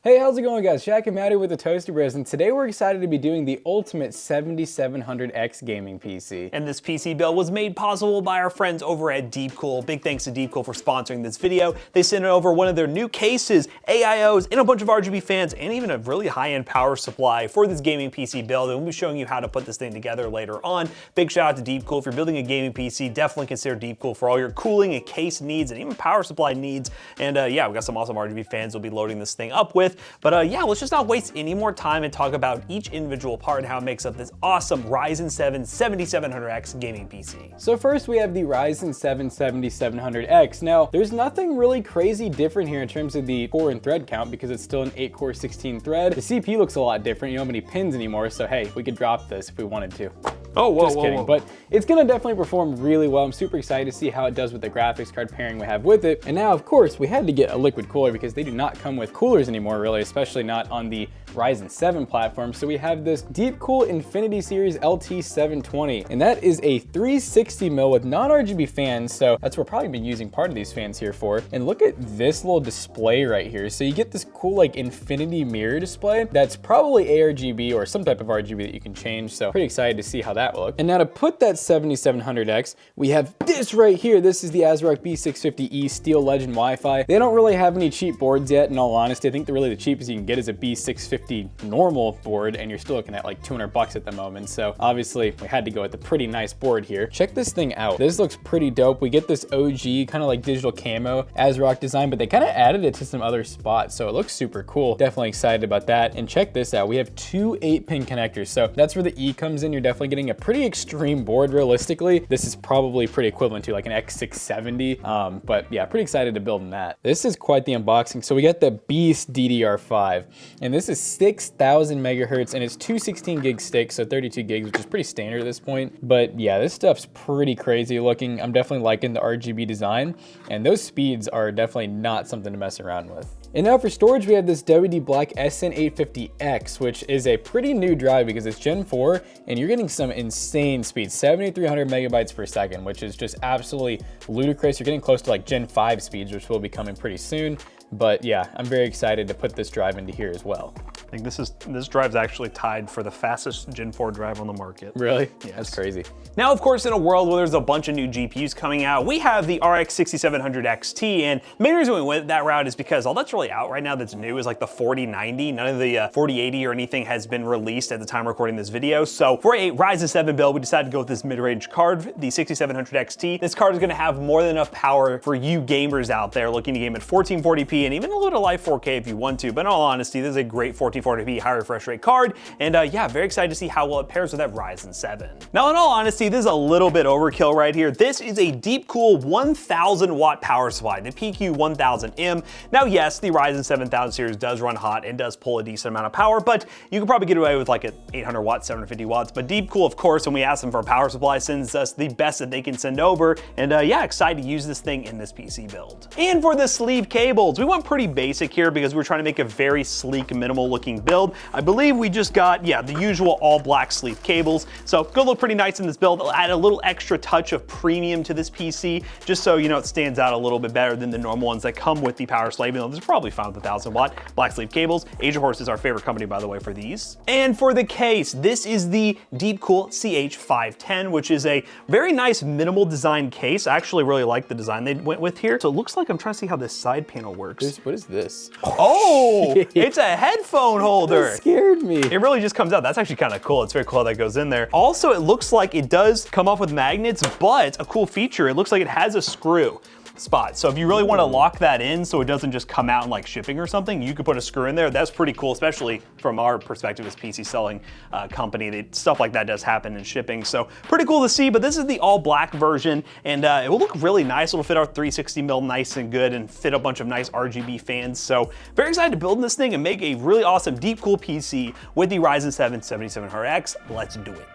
Hey, how's it going guys? Shaq and Maddie with the Toasty Bros, and today we're excited to be doing the ultimate 7700X gaming PC. And this PC build was made possible by our friends over at Deepcool. Big thanks to Deepcool for sponsoring this video. They sent over one of their new cases, AIOs, and a bunch of RGB fans, and even a really high-end power supply for this gaming PC build, and we'll be showing you how to put this thing together later on. Big shout out to Deepcool. If you're building a gaming PC, definitely consider Deepcool for all your cooling and case needs, and even power supply needs. And yeah, we got some awesome RGB fans we'll be loading this thing up with. But yeah, let's just not waste any more time and talk about each individual part and how it makes up this awesome Ryzen 7 7700X gaming PC. So first we have the Ryzen 7 7700X. Now, there's nothing really crazy different here in terms of the core and thread count because it's still an 8-core 16 thread. The CPU looks a lot different. You don't have any pins anymore, so hey, we could drop this if we wanted to. Oh, whoa, just kidding. But it's gonna definitely perform really well. I'm super excited to see how it does with the graphics card pairing we have with it. And now, of course, we had to get a liquid cooler because they do not come with coolers anymore, really, especially not on the Ryzen 7 platform. So we have this Deepcool Infinity Series LT720, and that is a 360 mil with non-RGB fans. So that's what we're probably been using part of these fans here for. And look at this little display right here. So you get this cool like infinity mirror display that's probably ARGB or some type of RGB that you can change. So pretty excited to see how that look. And now to put that 7700X, we have this right here. This is the ASRock B650E Steel Legend Wi-Fi. They don't really have any cheap boards yet, in all honesty. I think really the cheapest you can get is a B650 normal board, and you're still looking at like 200 bucks at the moment. So obviously we had to go with a pretty nice board here. Check this thing out. This looks pretty dope. We get this OG kind of like digital camo ASRock design, but they kind of added it to some other spots. So it looks super cool. Definitely excited about that. And check this out. We have two 8-pin connectors. So that's where the E comes in. You're definitely getting a pretty extreme board realistically. This is probably pretty equivalent to like an X670. But yeah, pretty excited to build in that. This is quite the unboxing. So we got the Beast DDR5, and this is 6,000 megahertz, and it's 216 gig sticks, so 32 gigs, which is pretty standard at this point. But yeah, this stuff's pretty crazy looking. I'm definitely liking the RGB design, and those speeds are definitely not something to mess around with. And now for storage, we have this WD Black SN850X, which is a pretty new drive because it's Gen 4, and you're getting some insane speeds, 7,300 megabytes per second, which is just absolutely ludicrous. You're getting close to like Gen 5 speeds, which will be coming pretty soon. But yeah, I'm very excited to put this drive into here as well. I think this drive's actually tied for the fastest Gen 4 drive on the market. Really? Yes. That's crazy. Now, of course, in a world where there's a bunch of new GPUs coming out, we have the RX 6700 XT, and the main reason we went that route is because all that's really out right now that's new is like the 4090. None of the 4080 or anything has been released at the time recording this video. So for a Ryzen 7 build, we decided to go with this mid-range card, the 6700 XT. This card is gonna have more than enough power for you gamers out there looking to game at 1440p and even a little live 4K if you want to. But in all honesty, this is a great 1440p high refresh rate card, and yeah, very excited to see how well it pairs with that Ryzen 7. Now, in all honesty, this is a little bit overkill right here. This is a Deepcool 1000 watt power supply, the PQ1000M. Now, yes, the Ryzen 7000 series does run hot and does pull a decent amount of power, but you could probably get away with like an 800 watts, 750 watts. But Deepcool, of course, when we ask them for a power supply, sends us the best that they can send over, and yeah, excited to use this thing in this PC build. And for the sleeve cables, we went pretty basic here because we're trying to make a very sleek, minimal looking build. I believe we just got, yeah, the usual all black sleeve cables. So gonna look pretty nice in this build. I'll add a little extra touch of premium to this PC, just so you know it stands out a little bit better than the normal ones that come with the power slave. You know, this is probably found with 1000 watt black sleeve cables. Asia Horse is our favorite company, by the way, for these. And for the case, this is the Deepcool CH510, which is a very nice minimal design case. I actually really like the design they went with here. So it looks like I'm trying to see how this side panel works. What is this? Oh, it's a headphone holder. That scared me. It really just comes out. That's actually kind of cool. It's very cool how that goes in there. Also, it looks like it does come off with magnets, but a cool feature, it looks like it has a screw spot. So if you really want to lock that in so it doesn't just come out in like shipping or something, you could put a screw in there. That's pretty cool, especially from our perspective as PC selling company. Stuff like that does happen in shipping. So pretty cool to see, but this is the all black version, and it will look really nice. It'll fit our 360 mil nice and good and fit a bunch of nice RGB fans. So very excited to build this thing and make a really awesome Deepcool PC with the Ryzen 7 7700X. Let's do it.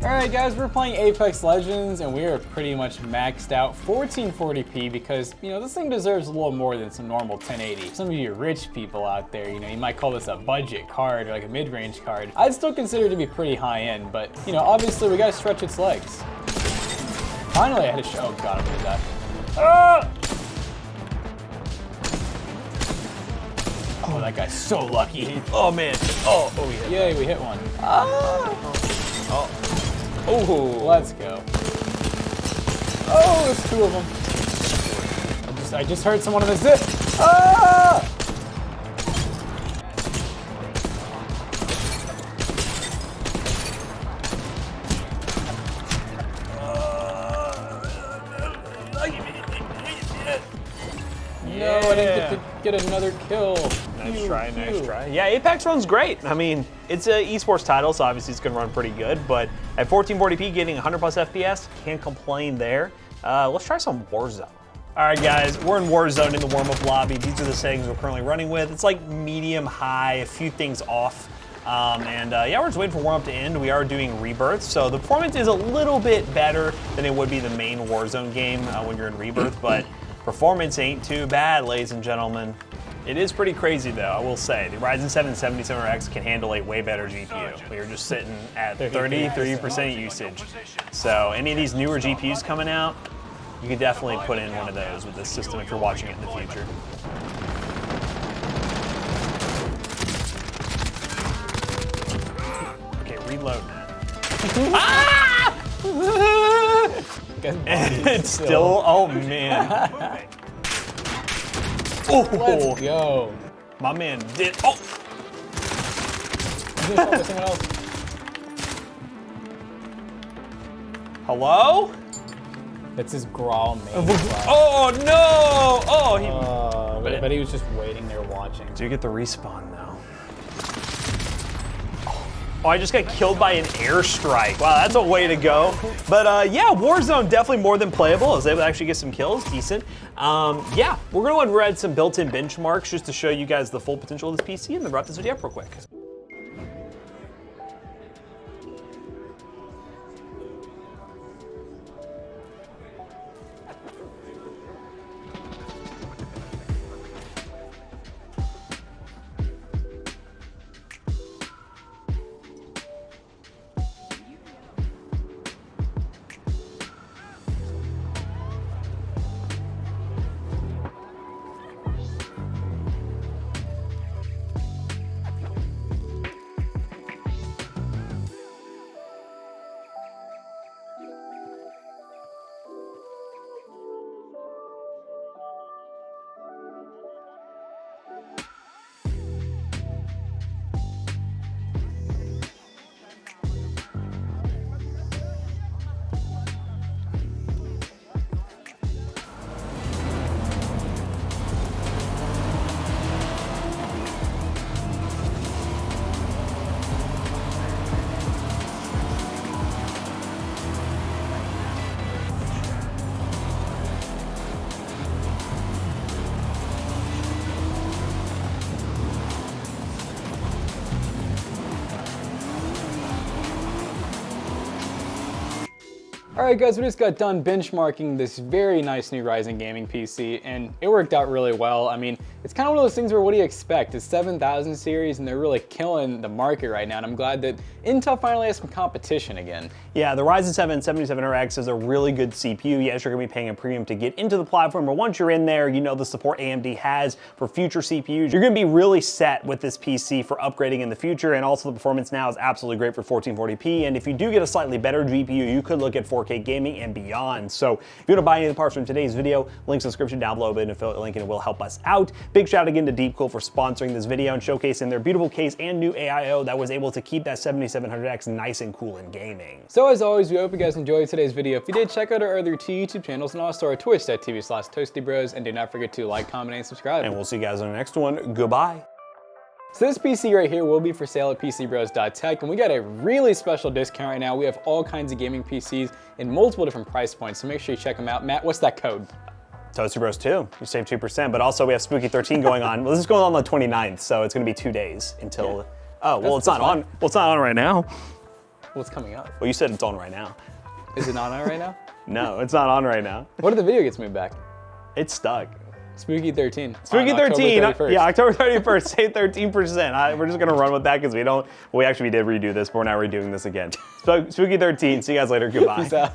Alright guys, we're playing Apex Legends and we are pretty much maxed out 1440p because, you know, this thing deserves a little more than some normal 1080. Some of you rich people out there, you know, you might call this a budget card or like a mid-range card. I'd still consider it to be pretty high-end, but, you know, obviously we gotta stretch its legs. Finally I had a show. Oh god, what was that? Ah! Oh, that guy's so lucky. Oh man. Oh, we hit. Yay, we hit one. Ah! Oh. Oh, let's go. Oh, there's two of them. I just heard someone in the zip. Ah! No, I didn't get to get another kill. Nice try, nice try. Yeah, Apex runs great. I mean, it's an esports title, so obviously it's gonna run pretty good, but at 1440p getting 100 plus FPS, can't complain there. Let's try some Warzone. All right, guys, we're in Warzone in the warm-up lobby. These are the settings we're currently running with. It's like medium, high, a few things off. Yeah, we're just waiting for warm-up to end. We are doing Rebirth, so the performance is a little bit better than it would be the main Warzone game when you're in Rebirth, but performance ain't too bad, ladies and gentlemen. It is pretty crazy though, I will say. The Ryzen 7 7700X can handle a way better GPU. We are just sitting at 30% usage. So any of these newer GPUs coming out, you could definitely put in one of those with this system if you're watching it in the future. Okay, reload. Ah! It's still, oh man. Oh, let's go. My man did, oh. Hello? That's his growl main. Oh no! Oh, he. But he was just waiting there watching. Do you get the respawn though? Oh, I just got killed by an airstrike. Wow, that's a way to go. But yeah, Warzone definitely more than playable. I was able to actually get some kills, decent. Yeah, we're gonna go ahead and add some built-in benchmarks just to show you guys the full potential of this PC and then wrap this video up real quick. Alright guys, we just got done benchmarking this very nice new Ryzen gaming PC and it worked out really well. I mean, it's kind of one of those things where what do you expect? It's 7000 series and they're really killing the market right now, and I'm glad that Intel finally has some competition again. Yeah, the Ryzen 7 7700X is a really good CPU. Yes, you're gonna be paying a premium to get into the platform, but once you're in there, you know the support AMD has for future CPUs. You're gonna be really set with this PC for upgrading in the future, and also the performance now is absolutely great for 1440p, and if you do get a slightly better GPU, you could look at 4K gaming and beyond. So if you wanna buy any of the parts from today's video, link's in the description down below, but an affiliate link, and it will help us out. Big shout out again to Deepcool for sponsoring this video and showcasing their beautiful case and new AIO that was able to keep that 7700X nice and cool in gaming. So as always, we hope you guys enjoyed today's video. If you did, check out our other two YouTube channels and also our twitch.tv/toastybros, and do not forget to like, comment, and subscribe. And we'll see you guys on the next one. Goodbye. So this PC right here will be for sale at PCBros.tech, and we got a really special discount right now. We have all kinds of gaming PCs in multiple different price points, so make sure you check them out. Matt, what's that code? Toasty Bros 2, you save 2%, but also we have Spooky 13 going on. Well, this is going on the 29th, so it's gonna be 2 days until, oh, well, it's not on. Well, it's not on right now. What's coming up? Well, you said it's on right now. Is it not on right now? No, it's not on right now. What if the video gets moved back? It's stuck. Spooky 13. Spooky on 13, October 31st. yeah, October 31st, say 13%. We're just gonna run with that because we actually did redo this, but we're not redoing this again. Spooky 13, see you guys later, goodbye. Peace out.